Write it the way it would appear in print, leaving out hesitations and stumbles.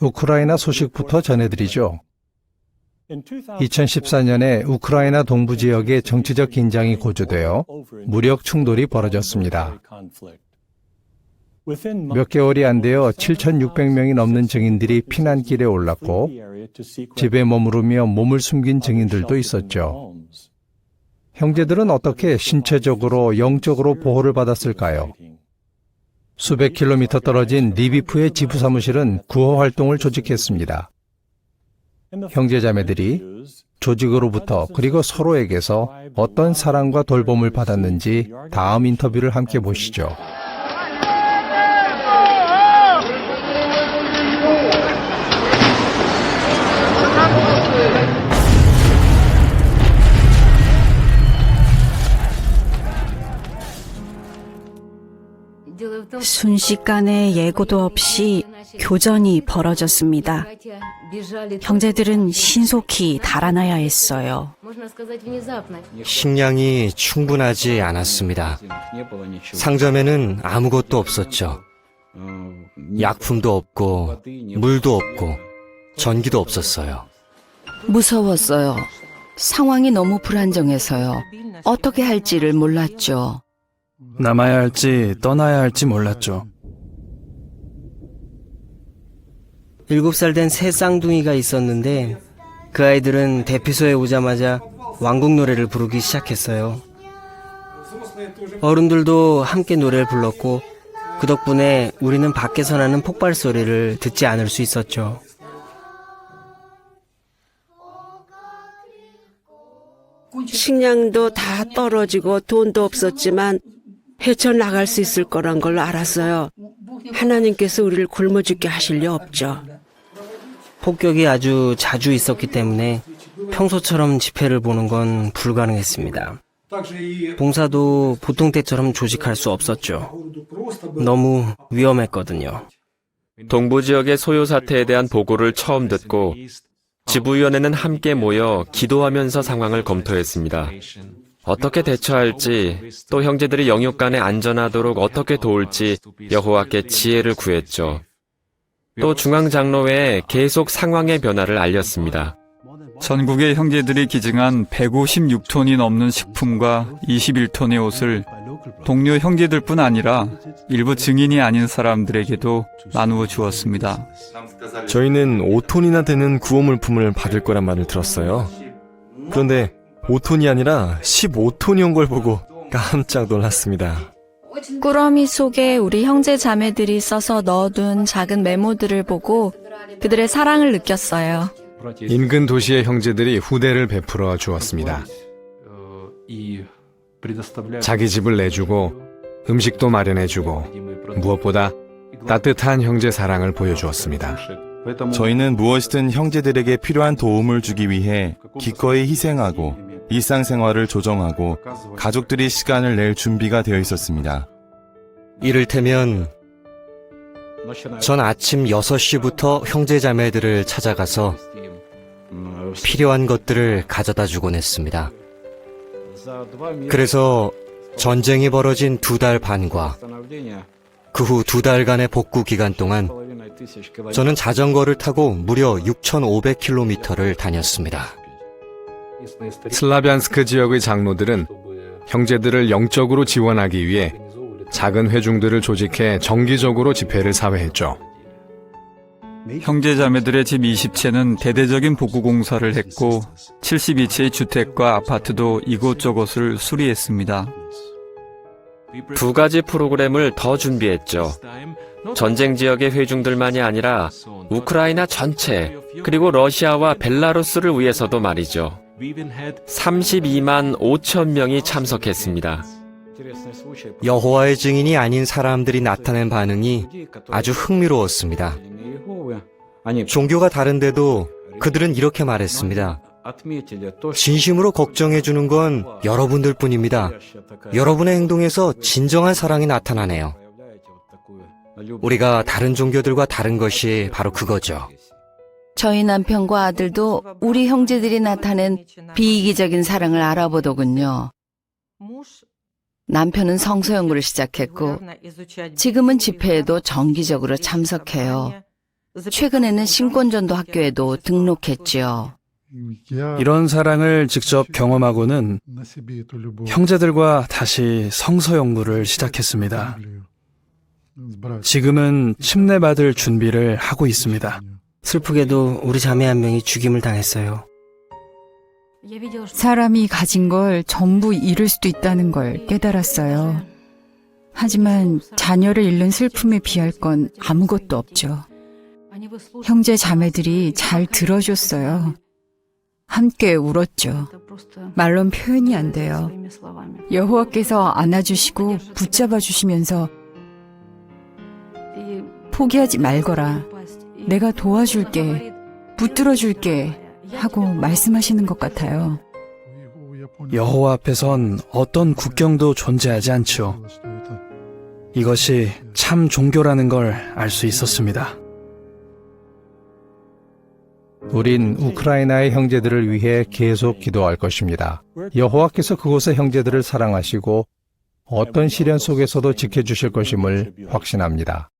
우크라이나 소식부터 전해드리죠. 2014년에 우크라이나 동부 지역의 정치적 긴장이 고조되어 무력 충돌이 벌어졌습니다. 몇 개월이 안 되어 7,600명이 넘는 증인들이 피난길에 올랐고 집에 머무르며 몸을 숨긴 증인들도 있었죠. 형제들은 어떻게 신체적으로, 영적으로 보호를 받았을까요? 수백 킬로미터 떨어진 리비프의 지부 사무실은 구호 활동을 조직했습니다. 형제자매들이 조직으로부터 그리고 서로에게서 어떤 사랑과 돌봄을 받았는지 다음 인터뷰를 함께 보시죠. 순식간에 예고도 없이 교전이 벌어졌습니다. 형제들은 신속히 달아나야 했어요. 식량이 충분하지 않았습니다. 상점에는 아무것도 없었죠. 약품도 없고 물도 없고 전기도 없었어요. 무서웠어요. 상황이 너무 불안정해서요. 어떻게 할지를 몰랐죠. 남아야 할지 떠나야 할지 몰랐죠. 7살 된 새 쌍둥이가 있었는데 그 아이들은 대피소에 오자마자 왕국 노래를 부르기 시작했어요. 어른들도 함께 노래를 불렀고 그 덕분에 우리는 밖에서 나는 폭발 소리를 듣지 않을 수 있었죠. 식량도 다 떨어지고 돈도 없었지만 헤쳐나갈 수 있을 거란 걸 알았어요. 하나님께서 우리를 굶어 죽게 하실 리 없죠. 폭격이 아주 자주 있었기 때문에 평소처럼 집회를 보는 건 불가능했습니다. 봉사도 보통 때처럼 조직할 수 없었죠. 너무 위험했거든요. 동부 지역의 소요 사태에 대한 보고를 처음 듣고 지부위원회는 함께 모여 기도하면서 상황을 검토했습니다. 어떻게 대처할지, 또 형제들이 영육간에 안전하도록 어떻게 도울지 여호와께 지혜를 구했죠. 또 중앙장로회에 계속 상황의 변화를 알렸습니다. 전국의 형제들이 기증한 156톤이 넘는 식품과 21톤의 옷을 동료 형제들뿐 아니라 일부 증인이 아닌 사람들에게도 나누어 주었습니다. 저희는 5톤이나 되는 구호물품을 받을 거란 말을 들었어요. 그런데 5톤이 아니라 15톤이 온 걸 보고 깜짝 놀랐습니다. 꾸러미 속에 우리 형제 자매들이 써서 넣어둔 작은 메모들을 보고 그들의 사랑을 느꼈어요. 인근 도시의 형제들이 후대를 베풀어 주었습니다. 자기 집을 내주고 음식도 마련해주고 무엇보다 따뜻한 형제 사랑을 보여주었습니다. 저희는 무엇이든 형제들에게 필요한 도움을 주기 위해 기꺼이 희생하고 일상생활을 조정하고 가족들이 시간을 낼 준비가 되어 있었습니다. 이를테면 전 아침 6시부터 형제자매들을 찾아가서 필요한 것들을 가져다 주곤 했습니다. 그래서 전쟁이 벌어진 2달 반과 그 후 2달간의 복구 기간 동안 저는 자전거를 타고 무려 6,500km를 다녔습니다. 슬라비안스크 지역의 장로들은 형제들을 영적으로 지원하기 위해 작은 회중들을 조직해 정기적으로 집회를 사회했죠. 형제자매들의 집 20채는 대대적인 복구 공사를 했고 72채의 주택과 아파트도 이곳저곳을 수리했습니다. 2가지 프로그램을 더 준비했죠. 전쟁 지역의 회중들만이 아니라 우크라이나 전체, 그리고 러시아와 벨라루스를 위해서도 말이죠. 32만 5천 명이 참석했습니다. 여호와의 증인이 아닌 사람들이 나타낸 반응이 아주 흥미로웠습니다. 종교가 다른데도 그들은 이렇게 말했습니다. 진심으로 걱정해 주는 건 여러분들 뿐입니다. 여러분의 행동에서 진정한 사랑이 나타나네요. 우리가 다른 종교들과 다른 것이 바로 그거죠. 저희 남편과 아들도 우리 형제들이 나타낸 비이기적인 사랑을 알아보더군요. 남편은 성서 연구를 시작했고 지금은 집회에도 정기적으로 참석해요. 최근에는 신권전도 학교에도 등록했지요. 이런 사랑을 직접 경험하고는 형제들과 다시 성서 연구를 시작했습니다. 지금은 침례받을 준비를 하고 있습니다. 슬프게도 우리 자매 한 명이 죽임을 당했어요. 사람이 가진 걸 전부 잃을 수도 있다는 걸 깨달았어요. 하지만 자녀를 잃는 슬픔에 비할 건 아무것도 없죠. 형제 자매들이 잘 들어줬어요. 함께 울었죠. 말로는 표현이 안 돼요. 여호와께서 안아주시고 붙잡아 주시면서 포기하지 말거라. 내가 도와줄게. 붙들어 줄게. 하고 말씀하시는 것 같아요. 여호와 앞에선 어떤 국경도 존재하지 않죠. 이것이 참 종교라는 걸 알 수 있었습니다. 우린 우크라이나의 형제들을 위해 계속 기도할 것입니다. 여호와께서 그곳의 형제들을 사랑하시고 어떤 시련 속에서도 지켜주실 것임을 확신합니다.